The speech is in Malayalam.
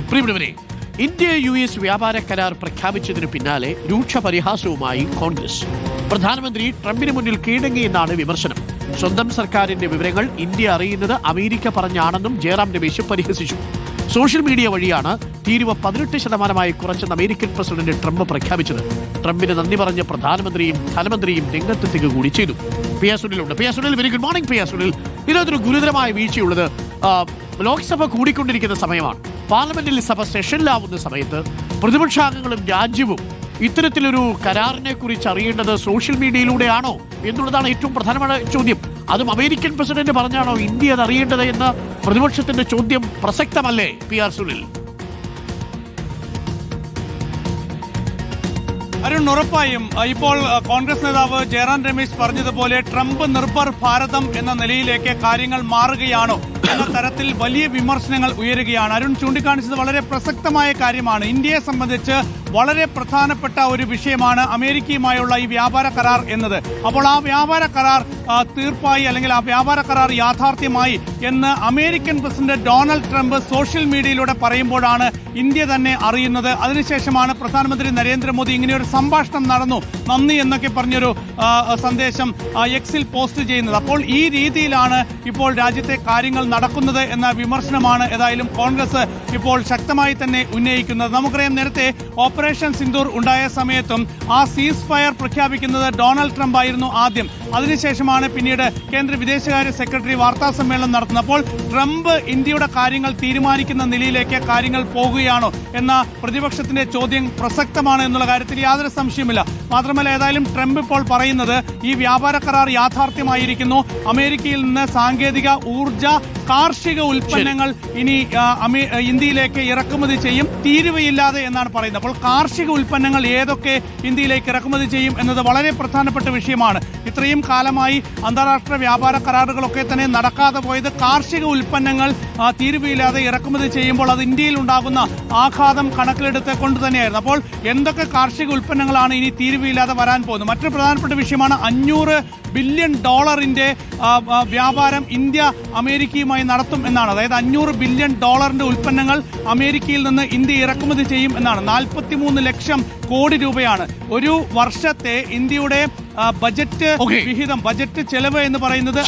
പ്രിയപ്പെട്ടവരെ, ഇന്ത്യ-US വ്യാപാര കരാർ പ്രഖ്യാപിച്ചതിന് പിന്നാലെ രൂക്ഷ പരിഹാസവുമായി കോൺഗ്രസ്. പ്രധാനമന്ത്രി ട്രംപിന് മുന്നിൽ കീഴടങ്ങിയെന്നാണ് വിമർശനം. സ്വന്തം സർക്കാരിന്റെ വിവരങ്ങൾ ഇന്ത്യ അറിയുന്നത് അമേരിക്ക പറഞ്ഞാണെന്നും ജയറാം രമേശ് പരിഹസിച്ചു. സോഷ്യൽ മീഡിയ വഴിയാണ് തീരുവ 18% കുറച്ചെന്ന് അമേരിക്കൻ പ്രസിഡന്റ് ട്രംപ് പ്രഖ്യാപിച്ചത്. ട്രംപിന് നന്ദി പറഞ്ഞ പ്രധാനമന്ത്രിയും ധനമന്ത്രിയും രംഗത്തെത്തുക കൂടി ചെയ്തു. പി ആർ സുനിലുണ്ട്. P R Sunil, very good morning. P R Sunil, ഇതിനകത്തൊരു ഗുരുതരമായ വീഴ്ചയുള്ളത് ലോക്സഭ കൂടിക്കൊണ്ടിരിക്കുന്ന സമയമാണ്. പാർലമെന്റിൽ സഭ സെഷനിലാവുന്ന സമയത്ത് പ്രതിപക്ഷാംഗങ്ങളും രാജ്യവും ഇത്തരത്തിലൊരു കരാറിനെ കുറിച്ച് അറിയേണ്ടത് സോഷ്യൽ മീഡിയയിലൂടെയാണോ എന്നുള്ളതാണ് ഏറ്റവും പ്രധാനമായ ചോദ്യം. അതും അമേരിക്കൻ പ്രസിഡന്റ് പറഞ്ഞാണോ ഇന്ത്യ അത് അറിയേണ്ടത് എന്ന പ്രതിപക്ഷത്തിന്റെ ചോദ്യം പ്രസക്തമല്ലേ പി ആർ സുനിൽ? അരുൺ, ഉറപ്പായും ഇപ്പോൾ കോൺഗ്രസ് നേതാവ് ജയറാം രമേശ് പറഞ്ഞതുപോലെ ട്രംപ് നിർഭർ ഭാരതം എന്ന നിലയിലേക്ക് കാര്യങ്ങൾ മാറുകയാണോ എന്ന തരത്തിൽ വലിയ വിമർശനങ്ങൾ ഉയരുകയാണ്. അരുൺ ചൂണ്ടിക്കാണിച്ചത് വളരെ പ്രസക്തമായ കാര്യമാണ്. ഇന്ത്യയെ സംബന്ധിച്ച് വളരെ പ്രധാനപ്പെട്ട ഒരു വിഷയമാണ് അമേരിക്കയുമായുള്ള ഈ വ്യാപാര കരാർ എന്നത്. അപ്പോൾ ആ വ്യാപാര കരാർ തീർപ്പായി, അല്ലെങ്കിൽ ആ വ്യാപാര കരാർ യാഥാർത്ഥ്യമായി എന്ന് American president Donald Trump social മീഡിയയിലൂടെ പറയുമ്പോഴാണ് ഇന്ത്യ തന്നെ അറിയുന്നത്. അതിനുശേഷമാണ് പ്രധാനമന്ത്രി നരേന്ദ്രമോദി ഇങ്ങനെയൊരു സംഭാഷണം നടന്നു, നന്ദി എന്നൊക്കെ പറഞ്ഞൊരു സന്ദേശം എക്സിൽ പോസ്റ്റ് ചെയ്യുന്നത്. അപ്പോൾ ഈ രീതിയിലാണ് ഇപ്പോൾ രാജ്യത്തെ കാര്യങ്ങൾ നടക്കുന്നത് എന്ന വിമർശനമാണ് ഏതായാലും കോൺഗ്രസ് ഇപ്പോൾ ശക്തമായി തന്നെ ഉന്നയിക്കുന്നത്. നമുക്കറിയാം, നേരത്തെ ഓപ്പറേഷൻ സിന്ദൂർ ഉണ്ടായ സമയത്തും ആ സീസ് ഫയർ പ്രഖ്യാപിക്കുന്നത് ഡൊണാൾഡ് ട്രംപ് ആയിരുന്നു ആദ്യം. അതിനുശേഷമാണ് പിന്നീട് കേന്ദ്ര വിദേശകാര്യ സെക്രട്ടറി വാർത്താ സമ്മേളനം നടത്തുന്നത്. അപ്പോൾ ട്രംപ് ഇന്ത്യയുടെ കാര്യങ്ങൾ തീരുമാനിക്കുന്ന നിലയിലേക്ക് കാര്യങ്ങൾ പോകുകയാണോ എന്ന പ്രതിപക്ഷത്തിന്റെ ചോദ്യം പ്രസക്തമാണ് എന്നുള്ള കാര്യത്തിൽ യാതൊരു സംശയമില്ല. മാത്രമല്ല, ഏതായാലും ട്രംപ് ഇപ്പോൾ പറയുന്നത് ഈ വ്യാപാര കരാർ യാഥാർത്ഥ്യമായിരിക്കുന്നു. അമേരിക്കയിൽ നിന്ന് സാങ്കേതിക, ഊർജ, കാർഷിക ഉൽപ്പന്നങ്ങൾ ഇനി ഇന്ത്യയിലേക്ക് ഇറക്കുമതി ചെയ്യും, തീരുവയില്ലാതെ എന്നാണ് പറയുന്നത്. അപ്പോൾ കാർഷിക ഉൽപ്പന്നങ്ങൾ ഏതൊക്കെ ഇന്ത്യയിലേക്ക് ഇറക്കുമതി ചെയ്യും എന്നത് വളരെ പ്രധാനപ്പെട്ട വിഷയമാണ്. ഇത്രയും കാലമായി അന്താരാഷ്ട്ര വ്യാപാര കരാറുകളൊക്കെ തന്നെ നടക്കാതെ പോയത് കാർഷിക ഉൽപ്പന്നങ്ങൾ തീരുവയില്ലാതെ ഇറക്കുമതി ചെയ്യുമ്പോൾ അത് ഇന്ത്യയിൽ ഉണ്ടാകുന്ന ആഘാതം കണക്കിലെടുത്ത് കൊണ്ട് തന്നെയായിരുന്നു. അപ്പോൾ എന്തൊക്കെ കാർഷിക ഉൽപ്പന്നങ്ങളാണ് ഇനി തീരുവയില്ലാതെ വരാൻ പോകുന്നത്? മറ്റൊരു പ്രധാനപ്പെട്ട വിഷയമാണ് $500 ബില്യൺ വ്യാപാരം ഇന്ത്യ അമേരിക്കയുമായി നടത്തും എന്നാണ്. അതായത് $500 ബില്യൺ ഉൽപ്പന്നങ്ങൾ അമേരിക്കയിൽ നിന്ന് ഇന്ത്യ ഇറക്കുമതി ചെയ്യും എന്നാണ്. 43 ലക്ഷം കോടി രൂപയാണ് ഒരു വർഷത്തെ ഇന്ത്യയുടെ ബജറ്റ് വിഹിതം, ബജറ്റ് ചെലവ് എന്ന് പറയുന്നത്.